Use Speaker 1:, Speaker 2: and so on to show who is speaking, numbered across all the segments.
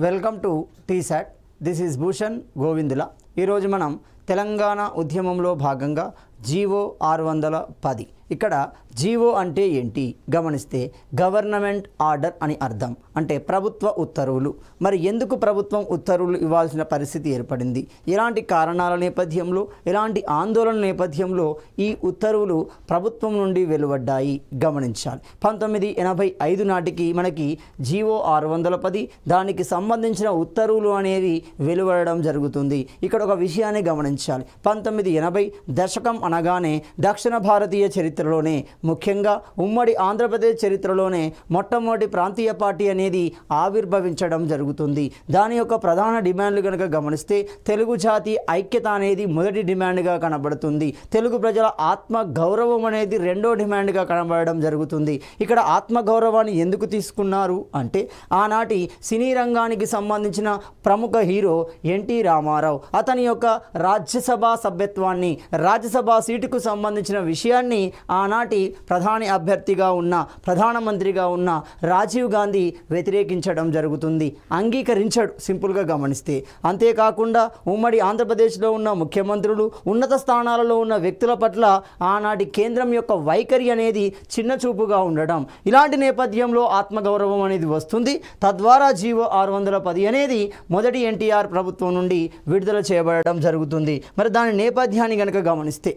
Speaker 1: Welcome to T-SAT. This is Bhushan Govindula. ఈరోజు మనం తెలంగాణ ఉద్యమంలో భాగంగా జీవో 610 ఇక్కడ జీవో అంటే ఏంటి గమనిస్తే గవర్నమెంట్ ఆర్డర్ అని అర్థం, అంటే ప్రభుత్వ ఉత్తర్వులు. మరి ఎందుకు ప్రభుత్వం ఉత్తర్వులు ఇవ్వాల్సిన పరిస్థితి ఏర్పడింది, ఎలాంటి కారణాల నేపథ్యంలో, ఎలాంటి ఆందోళన నేపథ్యంలో ఈ ఉత్తర్వులు ప్రభుత్వం నుండి వెలువడ్డాయి గమనించాలి. 1985 నాటికి మనకి జీవో 610 దానికి సంబంధించిన ఉత్తర్వులు అనేవి వెలువడడం జరుగుతుంది. ఇక్కడ ఒక విషయాన్ని గమనించాలి. 1980 దశకం అనగానే దక్షిణ భారతీయ చరిత్రలోనే, ముఖ్యంగా ఉమ్మడి ఆంధ్రప్రదేశ్ చరిత్రలోనే మొట్టమొదటి ప్రాంతీయ పార్టీ అనేది ఆవిర్భవించడం జరుగుతుంది. దాని యొక్క ప్రధాన డిమాండ్లు కనుక గమనిస్తే తెలుగు జాతి ఐక్యత అనేది మొదటి డిమాండ్గా కనబడుతుంది. తెలుగు ప్రజల ఆత్మ గౌరవం అనేది రెండో డిమాండ్గా కనబడడం జరుగుతుంది. ఇక్కడ ఆత్మగౌరవాన్ని ఎందుకు తీసుకున్నారు అంటే ఆనాటి సినీ రంగానికి సంబంధించిన ప్రముఖ హీరో ఎన్టీ రామారావు అతని యొక్క రాజ్యసభ సభ్యత్వాన్ని, రాజ్యసభ సీటుకు సంబంధించిన విషయాన్ని ఆనాటి ప్రధాని అభ్యర్థిగా ఉన్న, ప్రధానమంత్రిగా ఉన్న రాజీవ్ గాంధీ వ్యతిరేకించడం జరుగుతుంది, అంగీకరించాడు సింపుల్గా గమనిస్తే. అంతేకాకుండా ఉమ్మడి ఆంధ్రప్రదేశ్లో ఉన్న ముఖ్యమంత్రులు, ఉన్నత స్థానాలలో ఉన్న వ్యక్తుల పట్ల ఆనాటి కేంద్రం యొక్క వైఖరి అనేది చిన్న చూపుగా ఉండడం, ఇలాంటి నేపథ్యంలో ఆత్మగౌరవం అనేది వస్తుంది. తద్వారా జీవో 610 అనేది మొదటి ఎన్టీఆర్ ప్రభుత్వం నుండి విడుదల చేయబడడం జరుగుతుంది. మరి దాని నేపథ్యాన్ని కనుక గమనిస్తే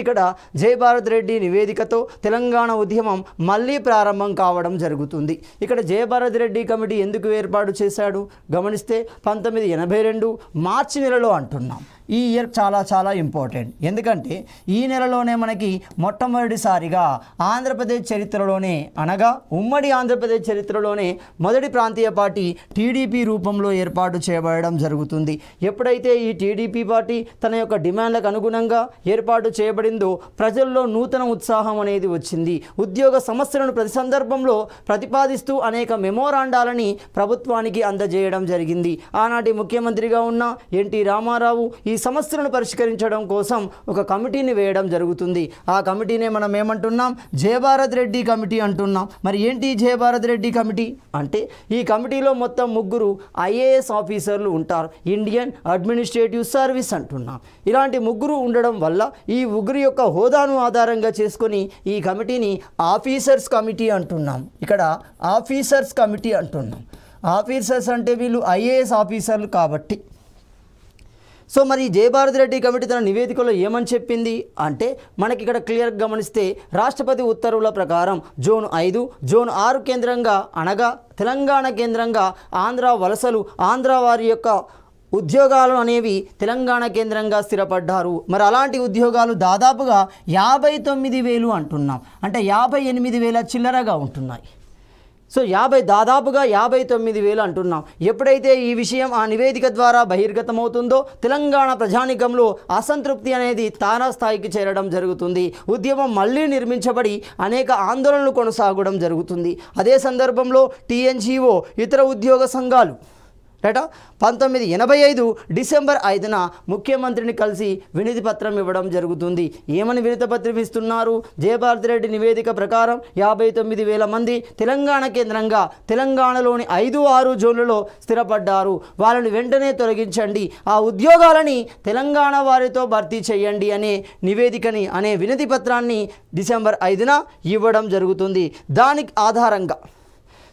Speaker 1: ఇక్కడ జయభారత్ రెడ్డి నివేదికతో తెలంగాణ ఉద్యమం మళ్ళీ ప్రారంభం కావడం జరుగుతుంది. ఇక్కడ జయభారత్ రెడ్డి కమిటీ ఎందుకు ఏర్పాటు చేశాడు గమనిస్తే 1982 మార్చి నెలలో అంటున్నాం. ఈ ఇయర్ చాలా ఇంపార్టెంట్, ఎందుకంటే ఈ నెలలోనే మనకి మొట్టమొదటిసారిగా ఆంధ్రప్రదేశ్ చరిత్రలోనే, అనగా ఉమ్మడి ఆంధ్రప్రదేశ్ చరిత్రలోనే మొదటి ప్రాంతీయ పార్టీ టీడీపీ రూపంలో ఏర్పాటు చేయబడడం జరుగుతుంది. ఎప్పుడైతే ఈ టీడీపీ పార్టీ తన యొక్క డిమాండ్లకు అనుగుణంగా ఏర్పాటు చేయబడిందో ప్రజల్లో నూతన ఉత్సాహం అనేది వచ్చింది. ఉద్యోగ సమస్యలను ప్రతి సందర్భంలో ప్రతిపాదిస్తూ అనేక మెమోరాండాలని ప్రభుత్వానికి అందజేయడం జరిగింది. ఆనాటి ముఖ్యమంత్రిగా ఉన్న ఎన్టీ రామారావు ఈ సమస్యలను పరిష్కరించడం కోసం ఒక కమిటీని వేయడం జరుగుతుంది. ఆ కమిటీనే మనం ఏమంటున్నాం, జయభారత్ రెడ్డి కమిటీ అంటున్నాం. మరి ఏంటి జయభారత్ రెడ్డి కమిటీ అంటే ఈ కమిటీలో మొత్తం 3 ఐఏఎస్ ఆఫీసర్లు ఉంటారు, ఇండియన్ అడ్మినిస్ట్రేటివ్ సర్వీస్ అంటున్నాం. ఇలాంటి 3 ఉండడం వల్ల ఈ 3 యొక్క హోదాను ఆధారంగా చేసుకొని ఈ కమిటీని ఆఫీసర్స్ కమిటీ అంటున్నాం. ఇక్కడ ఆఫీసర్స్ కమిటీ అంటున్నాం. ఆఫీసర్స్ అంటే వీళ్ళు ఐఏఎస్ ఆఫీసర్లు కాబట్టి. సో మరి జయభారత్ రెడ్డి కమిటీ తన నివేదికలో ఏమని చెప్పింది అంటే మనకి ఇక్కడ క్లియర్గా గమనిస్తే రాష్ట్రపతి ఉత్తర్వుల ప్రకారం జోన్ 5, జోన్ 6 కేంద్రంగా, అనగా తెలంగాణ కేంద్రంగా ఆంధ్ర వలసలు, ఆంధ్ర వారి యొక్క ఉద్యోగాలు అనేవి తెలంగాణ కేంద్రంగా స్థిరపడ్డారు. మరి అలాంటి ఉద్యోగాలు దాదాపుగా 59,000 అంటున్నాం, అంటే 58,000 చిల్లరగా ఉంటున్నాయి. సో దాదాపుగా 59,000 అంటున్నాం. ఎప్పుడైతే ఈ విషయం ఆ నివేదిక ద్వారా బహిర్గతమవుతుందో తెలంగాణ ప్రజానికంలో అసంతృప్తి అనేది తారాస్థాయికి చేరడం జరుగుతుంది. ఉద్యమం మళ్ళీ నిర్మించబడి అనేక ఆందోళనలు కొనసాగడం జరుగుతుంది. అదే సందర్భంలో టీఎన్జీఓ, ఇతర ఉద్యోగ సంఘాలు 1985 డిసెంబర్ 5న ముఖ్యమంత్రిని కలిసి వినతి పత్రం ఇవ్వడం జరుగుతుంది. ఏమని వినతి పత్రం ఇస్తున్నారు? జయభారత్ రెడ్డి నివేదిక ప్రకారం 59,000 మంది తెలంగాణ కేంద్రంగా తెలంగాణలోని 5-6 జోన్లలో స్థిరపడ్డారు. వాళ్ళని వెంటనే తొలగించండి, ఆ ఉద్యోగాలని తెలంగాణ వారితో భర్తీ చేయండి అనే నివేదికని, అనే వినతి పత్రాన్ని డిసెంబర్ 5న ఇవ్వడం జరుగుతుంది. దానికి ఆధారంగా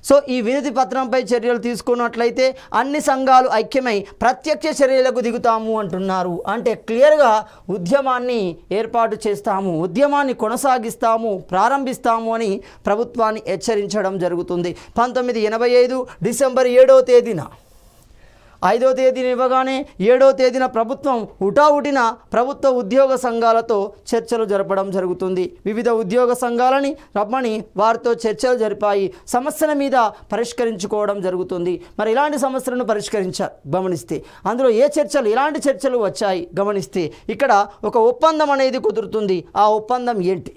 Speaker 1: సో ఈ వినతి పత్రంపై చర్యలు తీసుకున్నట్లయితే అన్ని సంఘాలు ఐక్యమై ప్రత్యక్ష చర్యలకు దిగుతాము అంటున్నారు. అంటే క్లియర్గా ఉద్యమాన్ని ఏర్పాటు చేస్తాము, ఉద్యమాన్ని కొనసాగిస్తాము, ప్రారంభిస్తాము అని ప్రభుత్వాన్ని హెచ్చరించడం జరుగుతుంది. 1985 డిసెంబర్ 7వ తేదీన 5వ తేదీని ఇవ్వగానే 7వ తేదీన ప్రభుత్వం హుటాహుటిన ప్రభుత్వ ఉద్యోగ సంఘాలతో చర్చలు జరపడం జరుగుతుంది. వివిధ ఉద్యోగ సంఘాలని రమ్మని వారితో చర్చలు జరిపాయి, సమస్యల మీద పరిష్కరించుకోవడం జరుగుతుంది. మరి ఇలాంటి సమస్యలను పరిష్కరించారు గమనిస్తే అందులో ఎలాంటి చర్చలు వచ్చాయి గమనిస్తే ఇక్కడ ఒక ఒప్పందం అనేది కుదురుతుంది. ఆ ఒప్పందం ఏంటి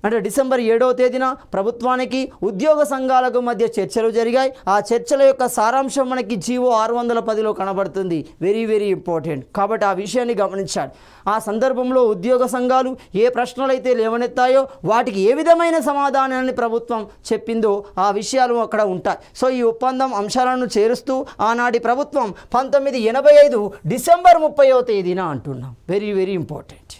Speaker 1: అంటే డిసెంబర్ 7వ తేదీన ప్రభుత్వానికి ఉద్యోగ సంఘాలకు మధ్య చర్చలు జరిగాయి. ఆ చర్చల యొక్క సారాంశం మనకి జీవో 610లో కనబడుతుంది. Very very important. కాబట్టి ఆ విషయాన్ని గమనించాలి. ఆ సందర్భంలో ఉద్యోగ సంఘాలు ఏ ప్రశ్నలైతే లేవనెత్తాయో వాటికి ఏ విధమైన సమాధానాన్ని ప్రభుత్వం చెప్పిందో ఆ విషయాలు అక్కడ ఉంటాయి. సో ఈ ఒప్పందం అంశాలను చేరుస్తూ ఆనాటి ప్రభుత్వం 1985 డిసెంబర్ 30వ తేదీన అంటున్నాం. Very very important.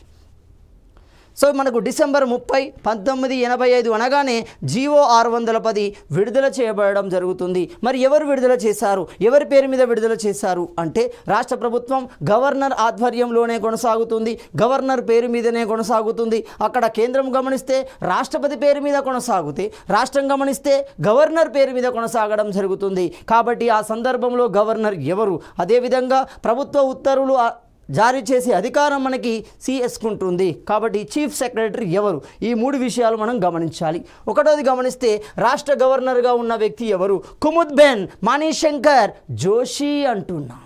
Speaker 1: సో మనకు డిసెంబర్ 30, 1985 అనగానే జీవో 610 విడుదల చేయబడడం జరుగుతుంది. మరి ఎవరు విడుదల చేశారు, ఎవరి పేరు మీద విడుదల చేశారు అంటే రాష్ట్ర ప్రభుత్వం గవర్నర్ ఆధ్వర్యంలోనే కొనసాగుతుంది. గవర్నర్ పేరు మీదనే కొనసాగుతుంది. అక్కడ కేంద్రం గమనిస్తే రాష్ట్రపతి పేరు మీద కొనసాగితే, రాష్ట్రం గమనిస్తే గవర్నర్ పేరు మీద కొనసాగడం జరుగుతుంది. కాబట్టి ఆ సందర్భంలో గవర్నర్ ఎవరు, అదేవిధంగా ప్రభుత్వ ఉత్తర్వులు జారీ చేసే అధికారం మనకి సిఎస్కుంటుంది. కాబట్టి చీఫ్ సెక్రటరీ ఎవరు, ఈ 3 విషయాలు మనం గమనించాలి. ఒకటోది గమనిస్తే రాష్ట్ర గవర్నర్గా ఉన్న వ్యక్తి ఎవరు, కుముద్బెన్ మణిశంకర్ జోషి అంటున్నాం.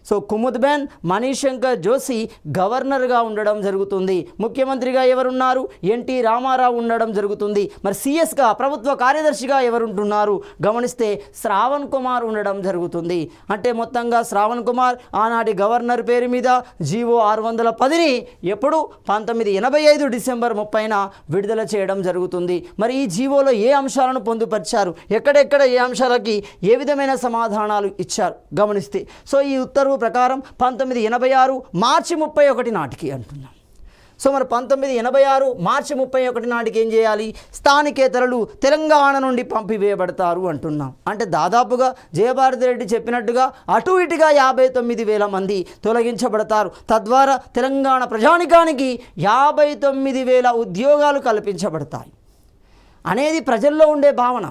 Speaker 1: సో కుముద్బెన్ మణిశంకర్ జోషి గవర్నర్గా ఉండడం జరుగుతుంది. ముఖ్యమంత్రిగా ఎవరున్నారు, ఎన్టీ రామారావు ఉండడం జరుగుతుంది. మరి సిఎస్గా ప్రభుత్వ కార్యదర్శిగా ఎవరుంటున్నారు గమనిస్తే శ్రావణ్ కుమార్ ఉండడం జరుగుతుంది. అంటే మొత్తంగా శ్రావణ్ కుమార్ ఆనాటి గవర్నర్ పేరు మీద జీవో 610ని ఎప్పుడు 1985 డిసెంబర్ 30న విడుదల చేయడం జరుగుతుంది. మరి ఈ జీవోలో ఏ అంశాలను పొందుపరిచారు, ఎక్కడెక్కడ ఏ అంశాలకి ఏ విధమైన సమాధానాలు ఇచ్చారు గమనిస్తే, సో ఈ ఉత్తర్వు ప్రకారం 1986 మార్చి 31 నాటికి అంటున్నాం. సో మరి 1986 మార్చి 31 నాటికి ఏం చేయాలి, స్థానికేతరులు తెలంగాణ నుండి పంపివేయబడతారు అంటున్నాం. అంటే దాదాపుగా జయభారతి రెడ్డి చెప్పినట్టుగా అటు ఇటుగా 59,000 మంది తొలగించబడతారు. తద్వారా తెలంగాణ ప్రజానికానికి 59,000 ఉద్యోగాలు కల్పించబడతాయి అనేది ప్రజల్లో ఉండే భావన.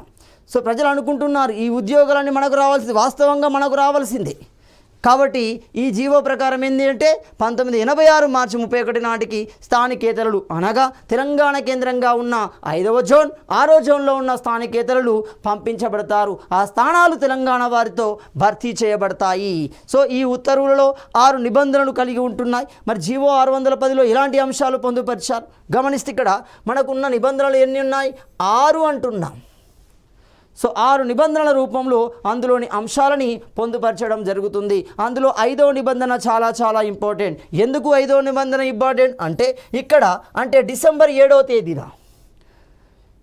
Speaker 1: సో ప్రజలు అనుకుంటున్నారు ఈ ఉద్యోగాలన్నీ మనకు రావాల్సింది, వాస్తవంగా మనకు రావాల్సిందే. కాబట్టి ఈ జీవో ప్రకారం ఏంటి అంటే 1986 మార్చి 31 నాటికి స్థానికేతరులు అనగా తెలంగాణ కేంద్రంగా ఉన్న 5వ జోన్, 6వ జోన్లో ఉన్న స్థానికేతరులు పంపించబడతారు. ఆ స్థానాలు తెలంగాణ వారితో భర్తీ చేయబడతాయి. సో ఈ ఉత్తర్వులలో 6 నిబంధనలు కలిగి ఉంటున్నాయి. మరి జీవో 610లో ఇలాంటి అంశాలు పొందుపరిచారు గమనిస్తే ఇక్కడ మనకున్న నిబంధనలు ఎన్ని ఉన్నాయి, 6 అంటున్నాం. సో 6 నిబంధనల రూపంలో అందులోని అంశాలని పొందుపరచడం జరుగుతుంది. అందులో 5వ నిబంధన చాలా చాలా ఇంపార్టెంట్. ఎందుకు 5వ నిబంధన ఇంపార్టెంట్ అంటే ఇక్కడ అంటే డిసెంబర్ 7వ తేదీన,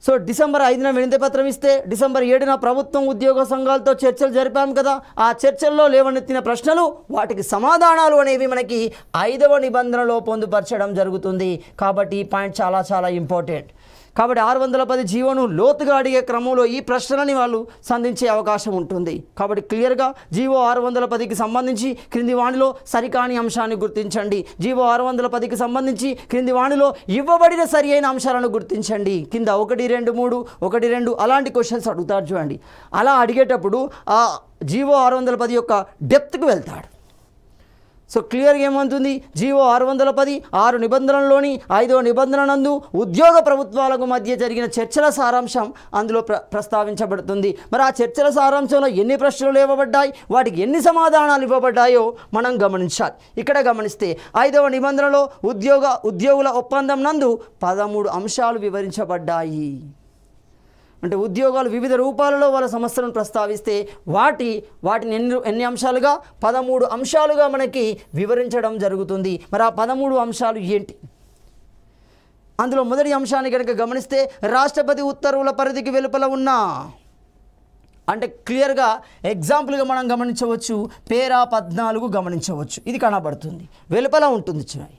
Speaker 1: సో డిసెంబర్ 5న వినతి పత్రం ఇస్తే డిసెంబర్ 7న ప్రభుత్వం ఉద్యోగ సంఘాలతో చర్చలు జరిపాం కదా. ఆ చర్చల్లో లేవనెత్తిన ప్రశ్నలు, వాటికి సమాధానాలు అనేవి మనకి 5వ నిబంధనలో పొందుపరచడం జరుగుతుంది. కాబట్టి ఈ పాయింట్ చాలా చాలా ఇంపార్టెంట్. కాబట్టి 610 జీవోను లోతుగా అడిగే క్రమంలో ఈ ప్రశ్నలని వాళ్ళు సంధించే అవకాశం ఉంటుంది. కాబట్టి క్లియర్గా జీవో 610కి సంబంధించి క్రింది వాణిలో సరికాని అంశాన్ని గుర్తించండి. జీవో 610కి సంబంధించి క్రింది వాణిలో ఇవ్వబడిన సరి అయిన అంశాలను గుర్తించండి. కింద 1, 2, 3, 1, 2 అలాంటి క్వశ్చన్స్ అడుగుతారు చూడండి. అలా అడిగేటప్పుడు ఆ జీవో 610 యొక్క డెప్త్కి వెళ్తాడు. సో క్లియర్గా ఏమవుతుంది, జీవో 610 6 నిబంధనల్లోని 5వ నిబంధన నందు ఉద్యోగ ప్రభుత్వాలకు మధ్య జరిగిన చర్చల సారాంశం అందులో ప్రస్తావించబడుతుంది. మరి ఆ చర్చల సారాంశంలో ఎన్ని ప్రశ్నలు ఇవ్వబడ్డాయి, వాటికి ఎన్ని సమాధానాలు ఇవ్వబడ్డాయో మనం గమనించాలి. ఇక్కడ గమనిస్తే 5వ నిబంధనలో ఉద్యోగుల ఒప్పందం నందు 13 అంశాలు వివరించబడ్డాయి. అంటే ఉద్యోగాలు వివిధ రూపాలలో వాళ్ళ సమస్యలను ప్రస్తావిస్తే వాటిని ఎన్ని అంశాలుగా 13 అంశాలుగా మనకి వివరించడం జరుగుతుంది. మరి ఆ 13 అంశాలు ఏంటి, అందులో మొదటి అంశాన్ని కనుక గమనిస్తే రాష్ట్రపతి ఉత్తర్వుల పరిధికి వెలుపల ఉన్న, అంటే క్లియర్గా ఎగ్జాంపుల్గా మనం గమనించవచ్చు, పేరా 14 గమనించవచ్చు. ఇది కనబడుతుంది, వెలుపల ఉంటుంది చూడండి.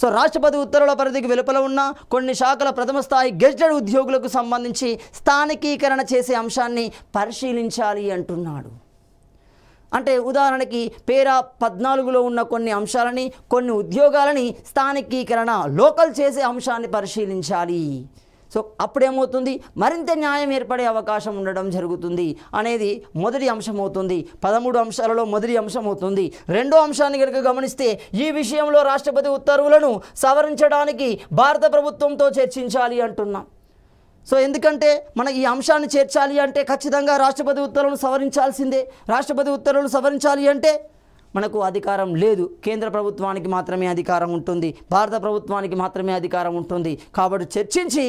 Speaker 1: సో రాష్ట్రపతి ఉత్తర్వుల పరిధికి వెలుపల ఉన్న కొన్ని శాఖల ప్రథమ స్థాయి గెజిటెడ్ ఉద్యోగులకు సంబంధించి స్థానికీకరణ చేసే అంశాన్ని పరిశీలించాలి అంటున్నాడు. అంటే ఉదాహరణకి పేరా 14లో ఉన్న కొన్ని అంశాలని, కొన్ని ఉద్యోగాలని స్థానికీకరణ లోకల్ చేసే అంశాన్ని పరిశీలించాలి. సో అప్పుడేమవుతుంది, మరింత న్యాయం ఏర్పడే అవకాశం ఉండడం జరుగుతుంది అనేది మొదటి అంశం అవుతుంది. 13 అంశాలలో మొదటి అంశం అవుతుంది. రెండో అంశాన్ని కనుక గమనిస్తే ఈ విషయంలో రాష్ట్రపతి ఉత్తర్వులను సవరించడానికి భారత ప్రభుత్వంతో చర్చించాలి అంటున్నాం. సో ఎందుకంటే మనం ఈ అంశాన్ని చేర్చాలి అంటే ఖచ్చితంగా రాష్ట్రపతి ఉత్తర్వులను సవరించాల్సిందే. రాష్ట్రపతి ఉత్తర్వులు సవరించాలి అంటే మనకు అధికారం లేదు. కేంద్ర ప్రభుత్వానికి మాత్రమే అధికారం ఉంటుంది, భారత ప్రభుత్వానికి మాత్రమే అధికారం ఉంటుంది. కాబట్టి చర్చించి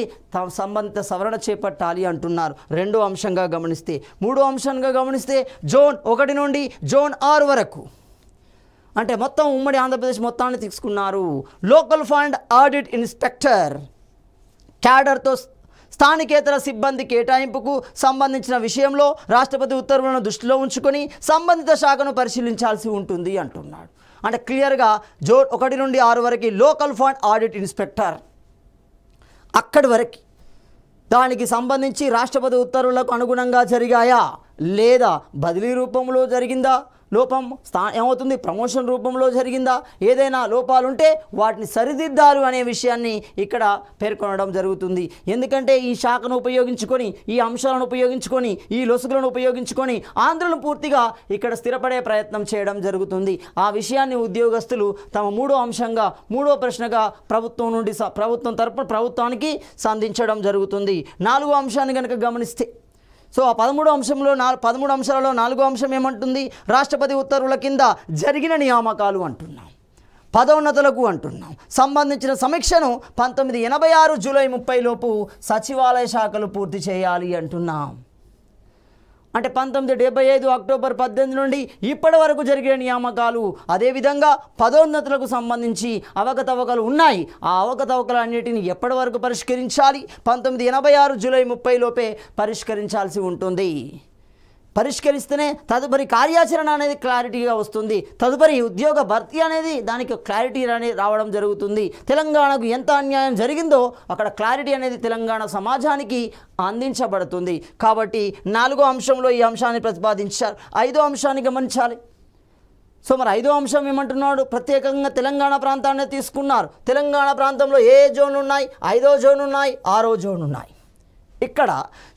Speaker 1: సంబంధిత సవరణ చేపట్టాలి అంటున్నారు. రెండో అంశంగా గమనిస్తే, మూడో అంశంగా గమనిస్తే జోన్ 1 నుండి జోన్ 6 వరకు అంటే మొత్తం ఉమ్మడి ఆంధ్రప్రదేశ్ మొత్తాన్ని తీసుకున్నారు. లోకల్ ఫండ్ ఆడిట్ ఇన్స్పెక్టర్ క్యాడర్తో స్థానికేతర సిబ్బంది కేటాయింపుకు సంబంధించిన విషయంలో రాష్ట్రపతి ఉత్తర్వులను దృష్టిలో ఉంచుకొని సంబంధిత శాఖను పరిశీలించాల్సి ఉంటుంది అంటున్నాడు. అంటే క్లియర్గా జోన్ 1 నుండి 6 వరకు లోకల్ ఫండ్ ఆడిట్ ఇన్స్పెక్టర్, అక్కడి వరకు దానికి సంబంధించి రాష్ట్రపతి ఉత్తర్వులకు అనుగుణంగా జరిగాయా లేదా, బదిలీ రూపంలో జరిగిందా, లోపం ఏమవుతుంది ప్రమోషన్ రూపంలో జరిగిందా, ఏదైనా లోపాలుంటే వాటిని సరిదిద్దారు అనే విషయాన్ని ఇక్కడ పేర్కొనడం జరుగుతుంది. ఎందుకంటే ఈ శాఖను ఉపయోగించుకొని, ఈ అంశాలను ఉపయోగించుకొని, ఈ లొసుగులను ఉపయోగించుకొని ఆంధ్రులను పూర్తిగా ఇక్కడ స్థిరపడే ప్రయత్నం చేయడం జరుగుతుంది. ఆ విషయాన్ని ఉద్యోగస్తులు తమ మూడో అంశంగా, మూడో ప్రశ్నగా ప్రభుత్వం తరపున ప్రభుత్వానికి సంధించడం జరుగుతుంది. నాలుగో అంశాన్ని కనుక గమనిస్తే, సో ఆ 13 అంశాలలో 4వ అంశం ఏమంటుంది, రాష్ట్రపతి ఉత్తర్వుల కింద జరిగిన నియామకాలు అంటున్నాం, పదోన్నతులకు అంటున్నాం. సంబంధించిన సమీక్షను 1986 జూలై 30 లోపు సచివాలయ శాఖలు పూర్తి చేయాలి అంటున్నాం. అంటే 1975 అక్టోబర్ 18 నుండి ఇప్పటి వరకు జరిగిన నియామకాలు, అదేవిధంగా పదోన్నతులకు సంబంధించి అవకతవకలు ఉన్నాయి. ఆ అవకతవకలన్నిటిని ఎప్పటి వరకు పరిష్కరించాలి, 1986 జూలై 30 లోపే పరిష్కరించాల్సి ఉంటుంది. పరిష్కరిస్తేనే తదుపరి కార్యాచరణ అనేది క్లారిటీగా వస్తుంది. తదుపరి ఉద్యోగ భర్తీ అనేది దానికి క్లారిటీ రావడం జరుగుతుంది. తెలంగాణకు ఎంత అన్యాయం జరిగిందో అక్కడ క్లారిటీ అనేది తెలంగాణ సమాజానికి అందించబడుతుంది. కాబట్టి 4వ అంశంలో ఈ అంశాన్ని ప్రతిపాదించారు. 5వ అంశాన్ని గమనించాలి. సో మరి 5వ అంశం ఏమంటున్నాడు, ప్రత్యేకంగా తెలంగాణ ప్రాంతాన్ని తీసుకున్నారు. తెలంగాణ ప్రాంతంలో ఏ జోన్లు ఉన్నాయి, 5వ జోన్ ఉన్నాయి, 6వ జోన్ ఉన్నాయి. ఇక్కడ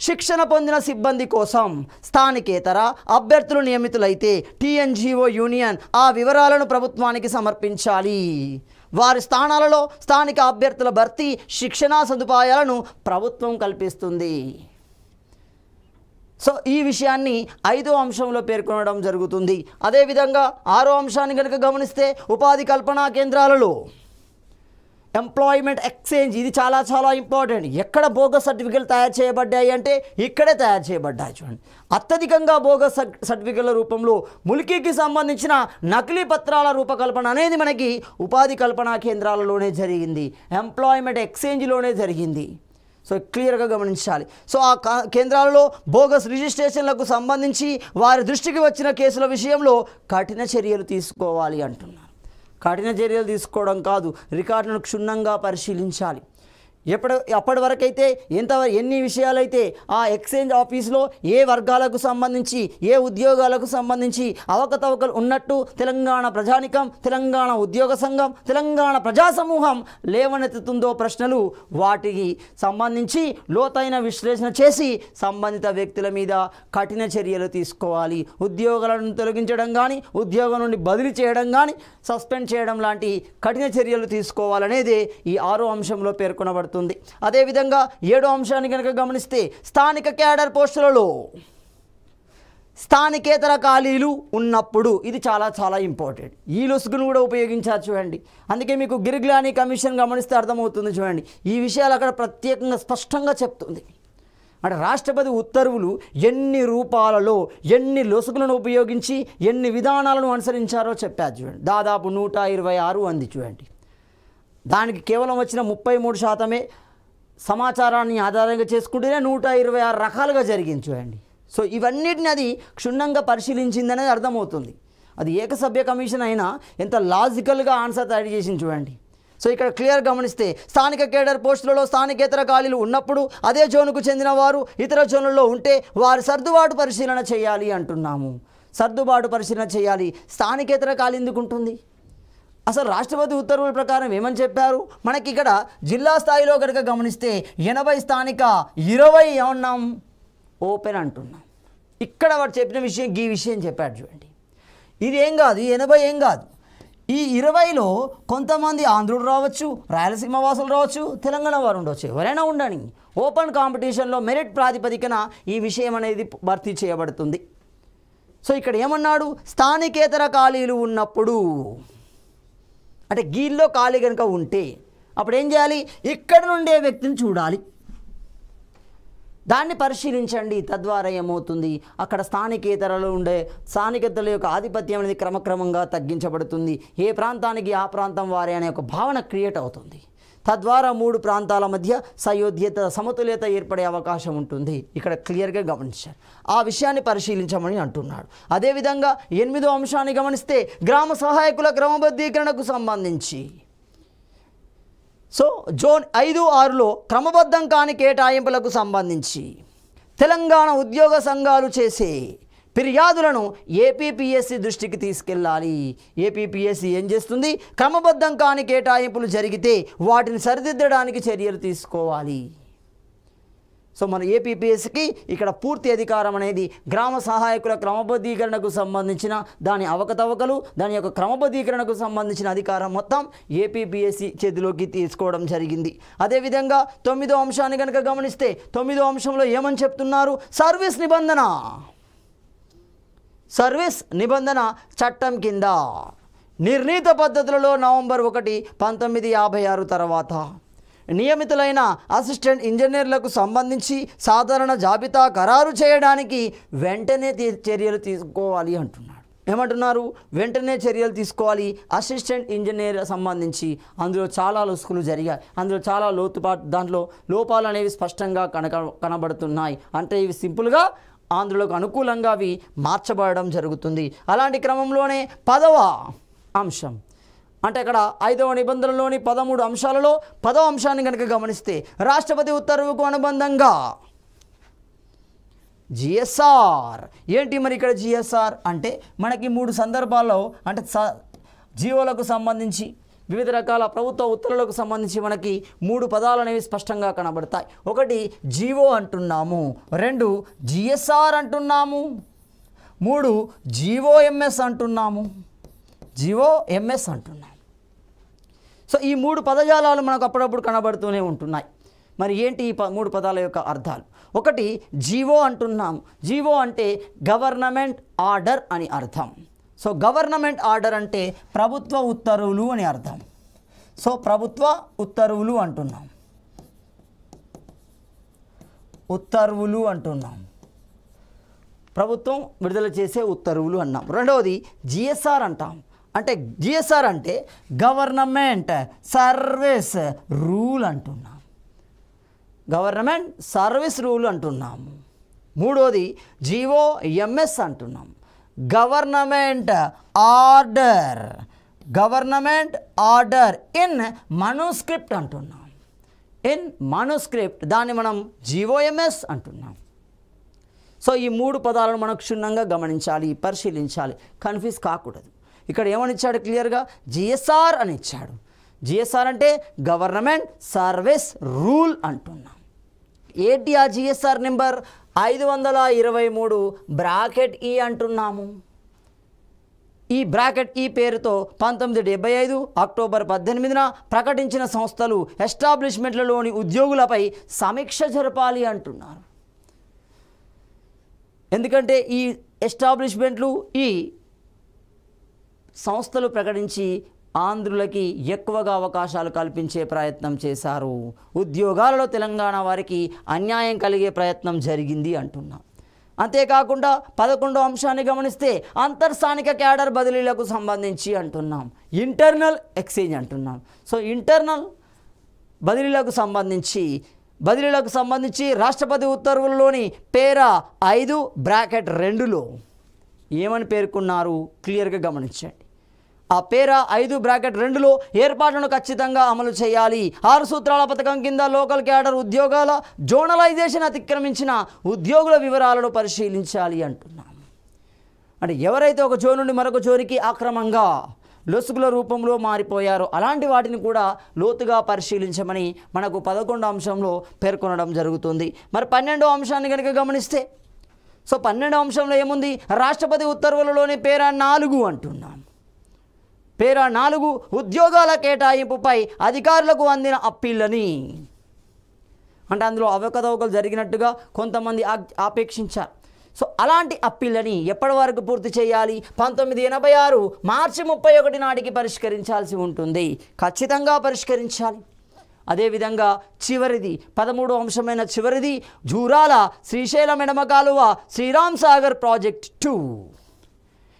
Speaker 1: శిక్షణ పొందిన సిబ్బంది కోసం స్థానికేతర అభ్యర్థులు నియమితులైతే టీఎన్జీఓ యూనియన్ ఆ వివరాలను ప్రభుత్వానికి సమర్పించాలి. వారి స్థానాలలో స్థానిక అభ్యర్థుల భర్తీ, శిక్షణా సదుపాయాలను ప్రభుత్వం కల్పిస్తుంది. సో ఈ విషయాన్ని 5వ అంశంలో పేర్కొనడం జరుగుతుంది. అదేవిధంగా 6వ అంశాన్ని కనుక గమనిస్తే, ఉపాధి కల్పనా కేంద్రాలలో ఎంప్లాయ్మెంట్ ఎక్స్చేంజ్, ఇది చాలా చాలా ఇంపార్టెంట్. ఎక్కడ బోగస్ సర్టిఫికెట్లు తయారు చేయబడ్డాయి అంటే ఇక్కడే తయారు చేయబడ్డాయి. చూడండి, అత్యధికంగా బోగస్ సర్టిఫికెట్ల రూపంలో ములికీకి సంబంధించిన నకిలీ పత్రాల రూపకల్పన అనేది మనకి ఉపాధి కల్పనా కేంద్రాలలోనే జరిగింది, ఎంప్లాయ్మెంట్ ఎక్స్చేంజ్లోనే జరిగింది. సో క్లియర్గా గమనించాలి. సో ఆ కేంద్రాలలో బోగస్ రిజిస్ట్రేషన్లకు సంబంధించి వారి దృష్టికి వచ్చిన కేసుల విషయంలో కఠిన చర్యలు తీసుకోవాలి అంటున్నారు. కఠిన చర్యలు తీసుకోవడం కాదు, రికార్డులను క్షుణ్ణంగా పరిశీలించాలి. అప్పటి వరకైతే ఎన్ని విషయాలైతే ఆ ఎక్స్చేంజ్ ఆఫీస్లో ఏ వర్గాలకు సంబంధించి, ఏ ఉద్యోగాలకు సంబంధించి అవకతవకలు ఉన్నట్టు తెలంగాణ ప్రజానికం, తెలంగాణ ఉద్యోగ సంఘం, తెలంగాణ ప్రజా సమూహం లేవనెత్తుతుందో ప్రశ్నలు, వాటికి సంబంధించి లోతైన విశ్లేషణ చేసి సంబంధిత వ్యక్తుల మీద కఠిన చర్యలు తీసుకోవాలి. ఉద్యోగాలను తొలగించడం కానీ, ఉద్యోగం నుండి బదిలీ చేయడం కానీ, సస్పెండ్ చేయడం లాంటి కఠిన చర్యలు తీసుకోవాలనేది ఈ 6వ అంశంలో పేర్కొనబడుతుంది. అదేవిధంగా 7వ అంశాన్ని కనుక గమనిస్తే, స్థానిక క్యాడర్ పోస్టులలో స్థానికేతర ఖాళీలు ఉన్నప్పుడు, ఇది చాలా చాలా ఇంపార్టెంట్. ఈ లొసుగును కూడా ఉపయోగించారు చూడండి. అందుకే మీకు గిరిగ్లానీ కమిషన్ గమనిస్తే అర్థమవుతుంది. చూడండి, ఈ విషయాలు అక్కడ ప్రత్యేకంగా స్పష్టంగా చెప్తుంది. అంటే రాష్ట్రపతి ఉత్తర్వులు ఎన్ని రూపాలలో, ఎన్ని లొసుగులను ఉపయోగించి, ఎన్ని విధానాలను అనుసరించారో చెప్పారు చూడండి. దాదాపు 126 అంది చూడండి. దానికి కేవలం వచ్చిన 33% సమాచారాన్ని ఆధారంగా చేసుకుంటేనే 126 రకాలుగా జరిగింది చూడండి. సో ఇవన్నిటిని అది క్షుణ్ణంగా పరిశీలించిందనేది అర్థమవుతుంది. అది ఏకసభ్య కమిషన్ అయినా ఎంత లాజికల్గా ఆన్సర్ తయారు చేసింది చూడండి. సో ఇక్కడ క్లియర్ గమనిస్తే, స్థానిక కేడర్ పోస్టులలో స్థానికేతర ఖాళీలు ఉన్నప్పుడు అదే జోన్కు చెందిన వారు ఇతర జోన్లలో ఉంటే వారి సర్దుబాటు పరిశీలన చేయాలి అంటున్నాము. సర్దుబాటు పరిశీలన చేయాలి. స్థానికేతర ఖాళీ ఎందుకు ఉంటుంది? అసలు రాష్ట్రపతి ఉత్తర్వుల ప్రకారం ఏమని చెప్పారు? మనకి ఇక్కడ జిల్లా స్థాయిలో కనుక గమనిస్తే 80 స్థానిక, 20 ఏమన్నాం ఓపెన్ అంటున్నాం. ఇక్కడ వాడు చెప్పిన విషయం ఈ విషయం చెప్పాడు చూడండి. ఇది ఏం కాదు, 80 ఏం కాదు. ఈ 20లో కొంతమంది ఆంధ్రుడు రావచ్చు, రాయలసీమ వాసులు రావచ్చు, తెలంగాణ వారు ఉండవచ్చు, ఎవరైనా ఉండని. ఓపెన్ కాంపిటీషన్లో మెరిట్ ప్రాతిపదికన ఈ విషయం అనేది భర్తీ చేయబడుతుంది. సో ఇక్కడ ఏమన్నాడు, స్థానికేతర ఖాళీలు ఉన్నప్పుడు, అంటే గీల్లో ఖాళీ కనుక ఉంటే అప్పుడు ఏం చేయాలి, ఇక్కడ నుండే వ్యక్తిని చూడాలి, దాన్ని పరిశీలించండి. తద్వారా ఏమవుతుంది, అక్కడ స్థానికేతరుల యొక్క ఆధిపత్యం అనేది క్రమక్రమంగా తగ్గించబడుతుంది. ఏ ప్రాంతానికి ఆ ప్రాంతం వారే అనే ఒక భావన క్రియేట్ అవుతుంది. తద్వారా 3 ప్రాంతాల మధ్య సయోధ్యత సమతుల్యత ఏర్పడే అవకాశం ఉంటుంది. ఇక్కడ క్లియర్గా గమనించారు. ఆ విషయాన్ని పరిశీలించమని అంటున్నాడు. అదేవిధంగా 8వ అంశాన్ని గమనిస్తే గ్రామ సహాయకుల క్రమబద్ధీకరణకు సంబంధించి సో జోన్ 5, 6లో క్రమబద్ధం కాని కేటాయింపులకు సంబంధించి తెలంగాణ ఉద్యోగ సంఘాలు చేసే ఫిర్యాదులను ఏపీపీఎస్సీ దృష్టికి తీసుకెళ్ళాలి. ఏపీపీఎస్సీ ఏం చేస్తుంది, క్రమబద్ధం కాని కేటాయింపులు జరిగితే వాటిని సరిదిద్దడానికి చర్యలు తీసుకోవాలి. సో మన ఏపీపీఎస్సీకి ఇక్కడ పూర్తి అధికారం అనేది గ్రామ సహాయకుల క్రమబద్ధీకరణకు సంబంధించిన దాని అవకతవకలు, దాని యొక్క క్రమబద్ధీకరణకు సంబంధించిన అధికారం మొత్తం ఏపీపీఎస్సీ చేతిలోకి తీసుకోవడం జరిగింది. అదేవిధంగా 9వ అంశాన్ని కనుక గమనిస్తే 9వ అంశంలో ఏమని చెప్తున్నారు, సర్వీస్ నిబంధన చట్టం కింద నిర్ణీత పద్ధతులలో నవంబర్ 1, 1956 తర్వాత నియమితులైన అసిస్టెంట్ ఇంజనీర్లకు సంబంధించి సాధారణ జాబితా ఖరారు చేయడానికి వెంటనే చర్యలు తీసుకోవాలి అంటున్నాడు. ఏమంటున్నారు, వెంటనే చర్యలు తీసుకోవాలి. అసిస్టెంట్ ఇంజనీర్ సంబంధించి అందులో చాలా లొసుకులు జరిగాయి, అందులో చాలా దాంట్లో లోపాలు అనేవి స్పష్టంగా కనబడుతున్నాయి. అంటే ఇవి సింపుల్గా ఆంధ్రులకు అనుకూలంగా అవి మార్చబడడం జరుగుతుంది. అలాంటి క్రమంలోనే 10వ అంశం, అంటే అక్కడ 5వ నిబంధనలోని 13 అంశాలలో 10వ అంశాన్ని కనుక గమనిస్తే రాష్ట్రపతి ఉత్తర్వుకు అనుబంధంగా జిఎస్ఆర్. ఏంటి మరి ఇక్కడ జిఎస్ఆర్ అంటే మనకి 3 సందర్భాల్లో అంటే జీవోలకు సంబంధించి వివిధ రకాల ప్రభుత్వ ఉత్తర్వులకు సంబంధించి మనకి 3 పదాలు అనేవి స్పష్టంగా కనబడతాయి. 1 జీవో అంటున్నాము, 2 జిఎస్ఆర్ అంటున్నాము, 3 జీవోఎంఎస్ అంటున్నాము. సో ఈ 3 పదజాలాలు మనకు అప్పుడప్పుడు కనబడుతూనే ఉంటున్నాయి. మరి ఏంటి ఈ 3 పదాల యొక్క అర్థాలు? 1 జీవో అంటున్నాము. జీవో అంటే గవర్నమెంట్ ఆర్డర్ అని అర్థం. సో గవర్నమెంట్ ఆర్డర్ అంటే ప్రభుత్వ ఉత్తర్వులు అని అర్థం. సో ప్రభుత్వ ఉత్తర్వులు అంటున్నాం, ప్రభుత్వం విడుదల చేసే ఉత్తర్వులు అన్నాం. రెండవది జిఎస్ఆర్ అంటాం. అంటే జిఎస్ఆర్ అంటే గవర్నమెంట్ సర్వీస్ రూల్ అంటున్నాం, అంటున్నాము. మూడవది జీవోఎంఎస్ అంటున్నాం, గవర్నమెంట్ ఆర్డర్ ఇన్ మనుస్క్రిప్ట్ అంటున్నాం. దాన్ని మనం జీవోఎంఎస్ అంటున్నాం. సో ఈ 3 పదాలను మనం క్షుణ్ణంగా గమనించాలి, పరిశీలించాలి, కన్ఫ్యూజ్ కాకూడదు. ఇక్కడ ఏమని ఇచ్చాడు, క్లియర్గా జిఎస్ఆర్ అని ఇచ్చాడు. జిఎస్ఆర్ అంటే గవర్నమెంట్ సర్వీస్ రూల్ అంటున్నాం. ఏంటి ఆ జిఎస్ఆర్ నెంబర్ 523 బ్రాకెట్ ఈ అంటున్నాము. ఈ బ్రాకెట్ ఈ పేరుతో 1975 అక్టోబర్ 18న ప్రకటించిన సంస్థలు ఎస్టాబ్లిష్మెంట్లలోని ఉద్యోగులపై సమీక్ష జరపాలి అంటున్నారు. ఎందుకంటే ఈ ఎస్టాబ్లిష్మెంట్లు ఈ సంస్థలు ప్రకటించి ఆంధ్రులకి ఎక్కువగా అవకాశాలు కల్పించే ప్రయత్నం చేశారు. ఉద్యోగాలలో తెలంగాణ వారికి అన్యాయం కలిగే ప్రయత్నం జరిగింది అంటున్నాం. అంతేకాకుండా 11వ అంశాన్ని గమనిస్తే అంతర్స్థానిక క్యాడర్ బదిలీలకు సంబంధించి అంటున్నాం, ఇంటర్నల్ ఎక్స్చేంజ్ అంటున్నాం. సో ఇంటర్నల్ బదిలీలకు సంబంధించి రాష్ట్రపతి ఉత్తర్వుల్లోని పేరా 5 బ్రాకెట్ 2లో ఏమని పేర్కొన్నారు, క్లియర్గా గమనించండి. ఆ పేరా 5 బ్రాకెట్ 2లో ఏర్పాట్లను ఖచ్చితంగా అమలు చేయాలి. 6 సూత్రాల పథకం కింద లోకల్ క్యాడర్ ఉద్యోగాల జోనలైజేషన్ అతిక్రమించిన ఉద్యోగుల వివరాలను పరిశీలించాలి అంటున్నాం. అంటే ఎవరైతే ఒక జోన్ నుండి మరొక జోన్కి అక్రమంగా లొసుగుల రూపంలో మారిపోయారో అలాంటి వాటిని కూడా లోతుగా పరిశీలించమని మనకు 11వ అంశంలో పేర్కొనడం జరుగుతుంది. మరి 12వ అంశాన్ని కనుక గమనిస్తే, సో 12వ అంశంలో ఏముంది, రాష్ట్రపతి ఉత్తర్వులలోని పేరా 4 అంటున్నాం. పేరా 4 ఉద్యోగాల కేటాయింపుపై అధికారులకు అందిన అప్పీళ్ళని, అంటే అందులో అవకతవకలు జరిగినట్టుగా కొంతమంది ఆపేక్షించారు. సో అలాంటి అప్పీళ్ళని ఎప్పటి వరకు పూర్తి చేయాలి? 1986 మార్చి 31 నాటికి పరిష్కరించాల్సి ఉంటుంది. ఖచ్చితంగా పరిష్కరించాలి. అదేవిధంగా చివరిది 13వ అంశమైన చివరిది జూరాల శ్రీశైలం ఎడమ కాలువ శ్రీరామ్ సాగర్ ప్రాజెక్ట్ 2.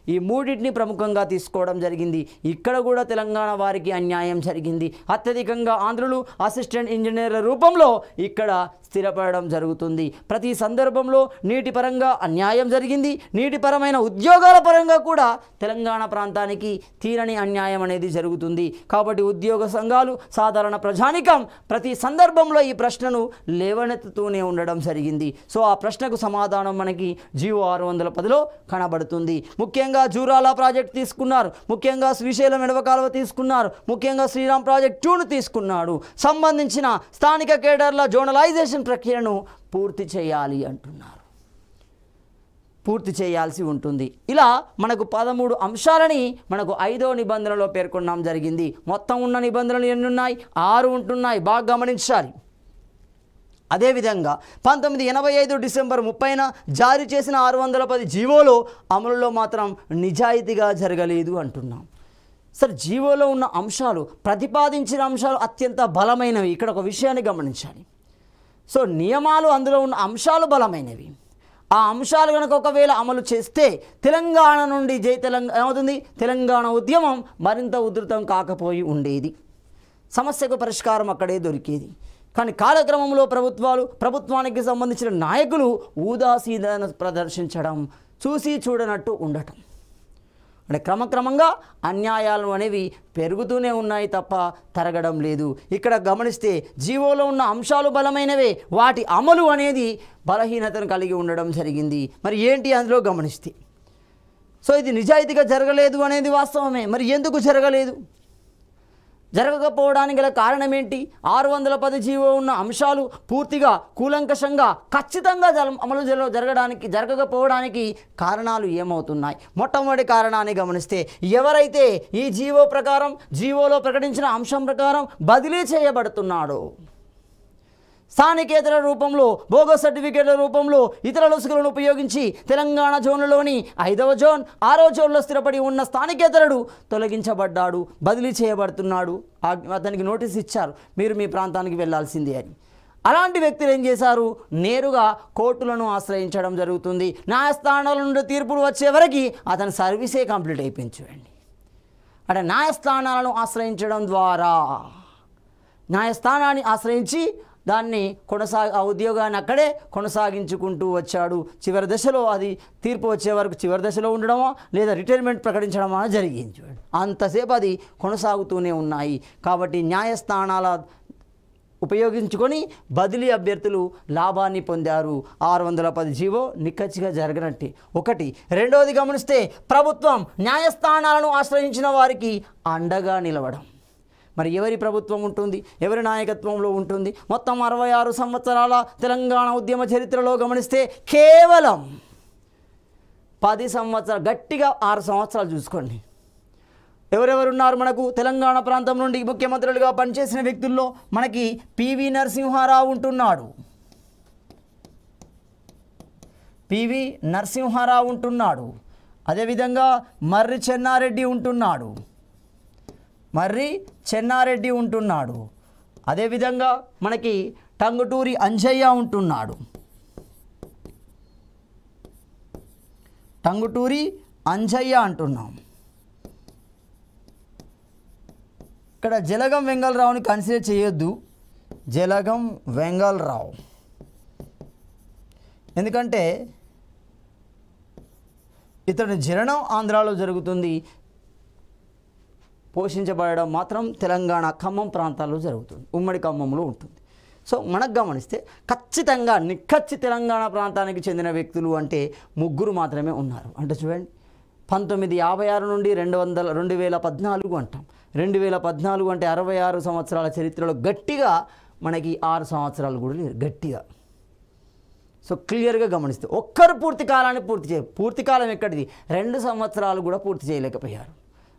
Speaker 1: ఈ మూడింటిని ప్రముఖంగా తీసుకోవడం జరిగింది. ఇక్కడ కూడా తెలంగాణ వారికి అన్యాయం జరిగింది. అత్యధికంగా ఆంధ్రులు అసిస్టెంట్ ఇంజనీర్ల రూపంలో ఇక్కడ స్థిరపడడం జరుగుతుంది. ప్రతి సందర్భంలో నీటి పరంగా అన్యాయం జరిగింది. నీటిపరమైన ఉద్యోగాల పరంగా కూడా తెలంగాణ ప్రాంతానికి తీరని అన్యాయం అనేది జరుగుతుంది. కాబట్టి ఉద్యోగ సంఘాలు, సాధారణ ప్రజానికం ప్రతి సందర్భంలో ఈ ప్రశ్నను లేవనెత్తుతూనే ఉండడం జరిగింది. సో ఆ ప్రశ్నకు సమాధానం మనకి జీవో 610లో కనబడుతుంది. ముఖ్యంగా జూరాల ప్రాజెక్ట్ తీసుకున్నారు, ముఖ్యంగా శ్రీశైలం ఎడమ కాలువ తీసుకున్నారు, ముఖ్యంగా శ్రీరామ్ ప్రాజెక్ట్ 2ను తీసుకున్నాడు. సంబంధించిన స్థానిక కేడర్ల జోనలైజేషన్ ప్రక్రియను పూర్తి చేయాలి అంటున్నారు. పూర్తి చేయాల్సి ఉంటుంది. ఇలా మనకు 13 అంశాలని మనకు 5వ నిబంధనలో పేర్కొనడం జరిగింది. మొత్తం ఉన్న నిబంధనలు ఎన్ని ఉన్నాయి? 6 ఉంటున్నాయి. బాగా గమనించాలి. అదేవిధంగా 1985 డిసెంబర్ 30న జారీ చేసిన 610 జీవోలో అమలులో మాత్రం నిజాయితీగా జరగలేదు అంటున్నాం. సరే, జీవోలో ఉన్న అంశాలు, ప్రతిపాదించిన అంశాలు అత్యంత బలమైనవి. ఇక్కడ ఒక విషయాన్ని గమనించాలి. సో నియమాలు, అందులో ఉన్న అంశాలు బలమైనవి. ఆ అంశాలు కనుక ఒకవేళ అమలు చేస్తే తెలంగాణ నుండి ఏమవుతుంది? తెలంగాణ ఉద్యమం మరింత ఉధృతం కాకపోయి ఉండేది. సమస్యకు పరిష్కారం అక్కడే దొరికేది. కానీ కాలక్రమంలో ప్రభుత్వానికి సంబంధించిన నాయకులు ఉదాసీనత ప్రదర్శించడం, చూసి చూడనట్టు ఉండటం, అంటే క్రమక్రమంగా అన్యాయాలు అనేవి పెరుగుతూనే ఉన్నాయి తప్ప తరగడం లేదు. ఇక్కడ గమనిస్తే జీవోలో ఉన్న అంశాలు బలమైనవే, వాటి అమలు అనేది బలహీనతను కలిగి ఉండడం జరిగింది. మరి ఏంటి అందులో గమనిస్తే? సో ఇది నిజాయితీగా జరగలేదు అనేది వాస్తవమే. మరి ఎందుకు జరగలేదు? జరగకపోవడానికి గల కారణం ఏంటి? 610 జీవో ఉన్న అంశాలు పూర్తిగా కూలంకషంగా ఖచ్చితంగా అమలు జరగకపోవడానికి కారణాలు ఏమవుతున్నాయి? మొట్టమొదటి కారణాన్ని గమనిస్తే, ఎవరైతే ఈ జీవో ప్రకారం, జీవోలో ప్రకటించిన అంశం ప్రకారం బదిలీ చేయబడుతున్నాడో, స్థానికేతర రూపంలో, బోగస్ సర్టిఫికేట్ల రూపంలో ఇతర లొసుగులను ఉపయోగించి తెలంగాణ జోన్లలోని 5వ జోన్, 6వ జోన్లో స్థిరపడి ఉన్న స్థానికేతరుడు తొలగించబడ్డాడు, బదిలీ చేయబడుతున్నాడు. అతనికి నోటీస్ ఇచ్చారు, మీరు మీ ప్రాంతానికి వెళ్లాల్సిందే అని. అలాంటి వ్యక్తులు ఏం చేశారు? నేరుగా కోర్టులను ఆశ్రయించడం జరుగుతుంది. న్యాయస్థానాల నుండి తీర్పులు వచ్చే వరకు అతని సర్వీసే కంప్లీట్ అయిపోయింది. చూడండి, అంటే న్యాయస్థానాలను ఆశ్రయించడం ద్వారా, న్యాయస్థానాన్ని ఆశ్రయించి దాన్ని ఆ ఉద్యోగాన్ని అక్కడే కొనసాగించుకుంటూ వచ్చాడు. చివరి దశలో అది తీర్పు వచ్చే వరకు చివరి దశలో ఉండడమో లేదా రిటైర్మెంట్ ప్రకటించడమో జరిగింది. అంతసేపు అది కొనసాగుతూనే ఉన్నాయి. కాబట్టి న్యాయస్థానాల ఉపయోగించుకొని బదిలీ అభ్యర్థులు లాభాన్ని పొందారు. 610 జీవో నిక్కచ్చిగా జరగనట్టే ఒకటి. రెండవది గమనిస్తే, ప్రభుత్వం న్యాయస్థానాలను ఆశ్రయించిన వారికి అండగా నిలవడం. మరి ఎవరి ప్రభుత్వం ఉంటుంది? ఎవరి నాయకత్వంలో ఉంటుంది? మొత్తం 66 సంవత్సరాల తెలంగాణ ఉద్యమ చరిత్రలో గమనిస్తే కేవలం 10 సంవత్సరాలు, గట్టిగా 6 సంవత్సరాలు చూసుకోండి. ఎవరెవరున్నారు మనకు? తెలంగాణ ప్రాంతం నుండి ముఖ్యమంత్రులుగా పనిచేసిన వ్యక్తుల్లో మనకి పివి నరసింహారావు ఉంటున్నాడు. పివి నరసింహారావు ఉంటున్నాడు. అదేవిధంగా మర్రి చెన్నారెడ్డి ఉంటున్నాడు. అదేవిధంగా మనకి టంగుటూరి అంజయ్య ఉంటున్నాడు. అంటున్నాం. ఇక్కడ జలగం వెంగళరావుని కన్సిడర్ చేయొద్దు. జలగం వెంగళరావు, ఎందుకంటే ఇతని జననం ఆంధ్రాలో జరుగుతుంది, పోషించబడడం మాత్రం తెలంగాణ ఖమ్మం ప్రాంతాల్లో జరుగుతుంది, ఉమ్మడి ఖమ్మంలో ఉంటుంది. సో మనకు గమనిస్తే ఖచ్చితంగా నిక్కచ్చి తెలంగాణ ప్రాంతానికి చెందిన వ్యక్తులు అంటే 3 మాత్రమే ఉన్నారు. అంటే చూడండి, 1956 నుండి 2014 అంటాం. 2014 అంటే 66 సంవత్సరాల చరిత్రలో గట్టిగా మనకి 6 సంవత్సరాలు కూడా లేరు గట్టిగా. సో క్లియర్గా గమనిస్తే ఒక్కరు పూర్తి కాలాన్ని పూర్తి కాలం ఎక్కడిది? 2 సంవత్సరాలు కూడా పూర్తి చేయలేకపోయారు.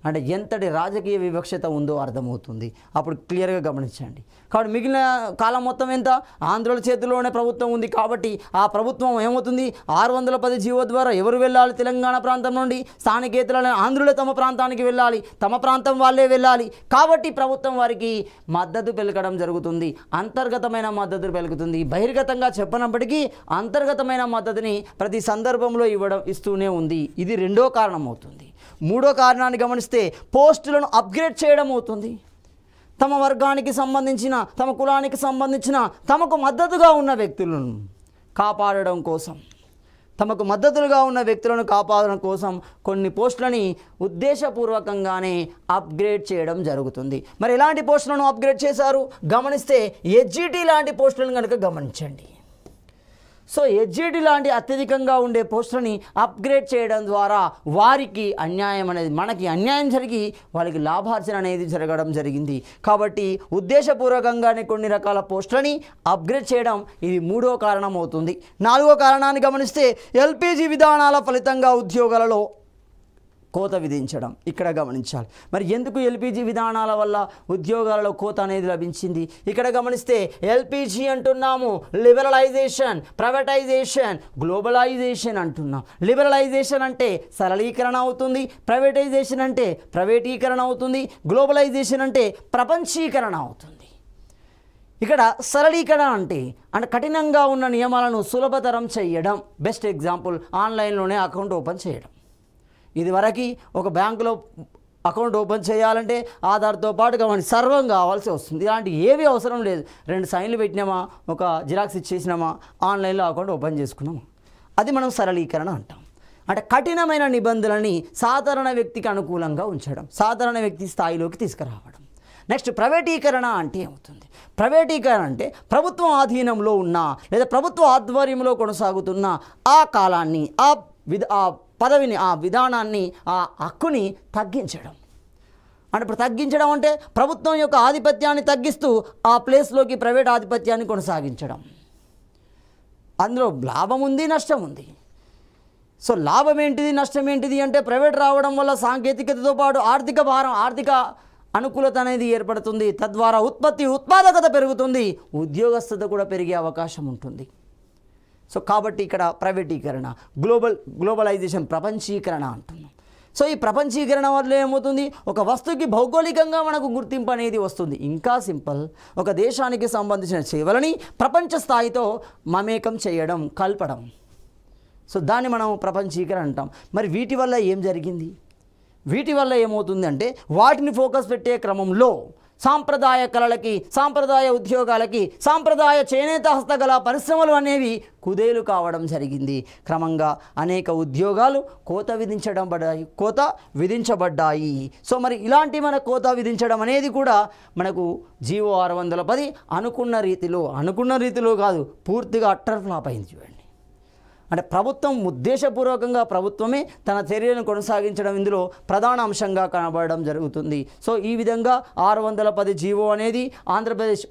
Speaker 1: అంటే ఎంతటి రాజకీయ వివక్షత ఉందో అర్థమవుతుంది. అప్పుడు క్లియర్గా గమనించండి. కాబట్టి మిగిలిన కాలం మొత్తం ఎంత ఆంధ్రుల చేతిలోనే ప్రభుత్వం ఉంది. కాబట్టి ఆ ప్రభుత్వం ఏమవుతుంది 610 జీవో ద్వారా ఎవరు వెళ్ళాలి తెలంగాణ ప్రాంతం నుండి స్థానికేతరులైన ఆంధ్రులే తమ ప్రాంతానికి వెళ్ళాలి, తమ ప్రాంతం వాళ్ళే వెళ్ళాలి. కాబట్టి ప్రభుత్వం వారికి మద్దతు పలకడం జరుగుతుంది, అంతర్గతమైన మద్దతు పలుకుతుంది. బహిర్గతంగా చెప్పనప్పటికీ అంతర్గతమైన మద్దతుని ప్రతి సందర్భంలో ఇస్తూనే ఉంది. ఇది రెండో కారణం అవుతుంది. మూడో కారణాన్ని గమనిస్తే పోస్టులను అప్గ్రేడ్ చేయడం అవుతుంది. తమ వర్గానికి సంబంధించిన తమ కులానికి సంబంధించిన తమకు మద్దతుగా ఉన్న వ్యక్తులను కాపాడడం కోసం తమకు మద్దతులుగా ఉన్న వ్యక్తులను కాపాడడం కోసం కొన్ని పోస్టులని ఉద్దేశపూర్వకంగానే అప్గ్రేడ్ చేయడం జరుగుతుంది. మరి ఎలాంటి పోస్టులను అప్గ్రేడ్ చేశారు గమనిస్తే హెచ్జిటి లాంటి పోస్టులను కనుక గమనించండి. సో హెచ్జిటి లాంటి అత్యధికంగా ఉండే పోస్టులని అప్గ్రేడ్ చేయడం ద్వారా వారికి అన్యాయం అనేది మనకి అన్యాయం జరిగి వాళ్ళకి లాభార్జన అనేది జరగడం జరిగింది. కాబట్టి ఉద్దేశపూర్వకంగానే కొన్ని రకాల పోస్టులని అప్గ్రేడ్ చేయడం ఇది మూడో కారణం అవుతుంది. నాలుగో కారణాన్ని గమనిస్తే ఎల్పిజి విధానాల ఫలితంగా ఉద్యోగాలలో కోత విధించడం ఇక్కడ గమనించాలి. మరి ఎందుకు ఎల్పిజి విధానాల వల్ల ఉద్యోగాలలో కోత అనేది లభించింది? ఇక్కడ గమనిస్తే ఎల్పిజి అంటున్నాము, లిబరలైజేషన్, ప్రైవేటైజేషన్, గ్లోబలైజేషన్ అంటున్నాం. లిబరలైజేషన్ అంటే సరళీకరణ అవుతుంది, ప్రైవేటైజేషన్ అంటే ప్రైవేటీకరణ అవుతుంది, గ్లోబలైజేషన్ అంటే ప్రపంచీకరణ అవుతుంది. ఇక్కడ సరళీకరణ అంటే కఠినంగా ఉన్న నియమాలను సులభతరం చేయడం. బెస్ట్ ఎగ్జాంపుల్ ఆన్లైన్లోనే అకౌంట్ ఓపెన్ చేయడం. ఇదివరకు ఒక బ్యాంకులో అకౌంట్ ఓపెన్ చేయాలంటే ఆధార్తో పాటుగా మనకి సర్వం కావాల్సి వస్తుంది. ఇలాంటి ఏవి అవసరం లేదు. 2 సైన్లు పెట్టినామా, ఒక జిరాక్స్ ఇచ్చేసినామా, ఆన్లైన్లో అకౌంట్ ఓపెన్ చేసుకున్నామా. అది మనం సరళీకరణ అంటాం. అంటే కఠినమైన నిబంధనలని సాధారణ వ్యక్తికి అనుకూలంగా ఉంచడం, సాధారణ వ్యక్తి స్థాయిలోకి తీసుకురావడం. నెక్స్ట్ ప్రైవేటీకరణ అంటే ఏమవుతుంది? ప్రైవేటీకరణ అంటే ప్రభుత్వం ఆధీనంలో ఉన్న లేదా ప్రభుత్వ ఆధ్వర్యంలో కొనసాగుతున్న ఆ కాలాన్ని, ఆ పదవిని, ఆ విధానాన్ని, ఆ హక్కుని తగ్గించడం. అంటే ఇప్పుడు తగ్గించడం అంటే ప్రభుత్వం యొక్క ఆధిపత్యాన్ని తగ్గిస్తూ ఆ ప్లేస్లోకి ప్రైవేట్ ఆధిపత్యాన్ని కొనసాగించడం. అందులో లాభం ఉంది, నష్టం ఉంది. సో లాభం ఏంటిది, నష్టం ఏంటిది అంటే ప్రైవేట్ రావడం వల్ల సాంకేతికతతో పాటు ఆర్థిక భారం, ఆర్థిక అనుకూలత అనేది ఏర్పడుతుంది. తద్వారా ఉత్పాదకత పెరుగుతుంది, ఉద్యోగస్తుత కూడా పెరిగే అవకాశం ఉంటుంది. సో కాబట్టి ఇక్కడ ప్రైవేటీకరణ, గ్లోబలైజేషన్, ప్రపంచీకరణ అంటున్నాం. సో ఈ ప్రపంచీకరణ వల్ల ఏమవుతుంది? ఒక వస్తువుకి భౌగోళికంగా మనకు గుర్తింపు అనేది వస్తుంది. ఇంకా సింపుల్, ఒక దేశానికి సంబంధించిన సేవలని ప్రపంచ స్థాయితో మమేకం చేయడం, కలపడం. సో దాన్ని మనం ప్రపంచీకరణ అంటాం. మరి వీటి వల్ల ఏం జరిగింది? వీటి వల్ల ఏమవుతుంది అంటే వాటిని ఫోకస్ పెట్టే క్రమంలో సాంప్రదాయ కళలకి, సాంప్రదాయ ఉద్యోగాలకి, సాంప్రదాయ చేనేత హస్తకళ పరిశ్రమలు అనేవి కుదేలు కావడం జరిగింది. క్రమంగా అనేక ఉద్యోగాలు కోత విధించబడ్డాయి. సో మరి ఇలాంటి మన కోత విధించడం అనేది కూడా మనకు జీవో 610 అనుకున్న రీతిలో కాదు, పూర్తిగా అట్టర్ ఫ్లాప్ అయింది. చూడండి, అంటే ప్రభుత్వం ఉద్దేశపూర్వకంగా ప్రభుత్వమే తన చర్యలను కొనసాగించడం ఇందులో ప్రధాన అంశంగా కనబడడం జరుగుతుంది. సో ఈ విధంగా 610 జీవో అనేది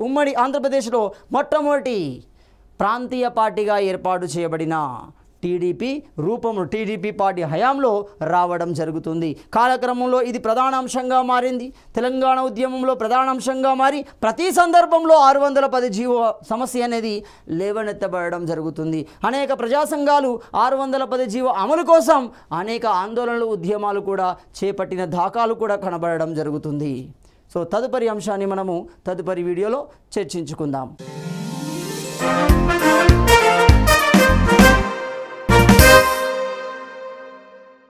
Speaker 1: ఉమ్మడి ఆంధ్రప్రదేశ్లో మొట్టమొదటి ప్రాంతీయ పార్టీగా ఏర్పాటు చేయబడిన టీడీపీ పార్టీ హయాంలో రావడం జరుగుతుంది. కాలక్రమంలో ఇది ప్రధాన అంశంగా మారింది. తెలంగాణ ఉద్యమంలో ప్రధాన అంశంగా మారి ప్రతి సందర్భంలో 610 జీవో సమస్య అనేది లేవనెత్తబడడం జరుగుతుంది. అనేక ప్రజా సంఘాలు 610 జీవో అమలు కోసం అనేక ఆందోళనలు, ఉద్యమాలు కూడా చేపట్టిన దాఖలు కూడా కనబడడం జరుగుతుంది. సో తదుపరి అంశాన్ని మనము తదుపరి వీడియోలో చర్చించుకుందాం.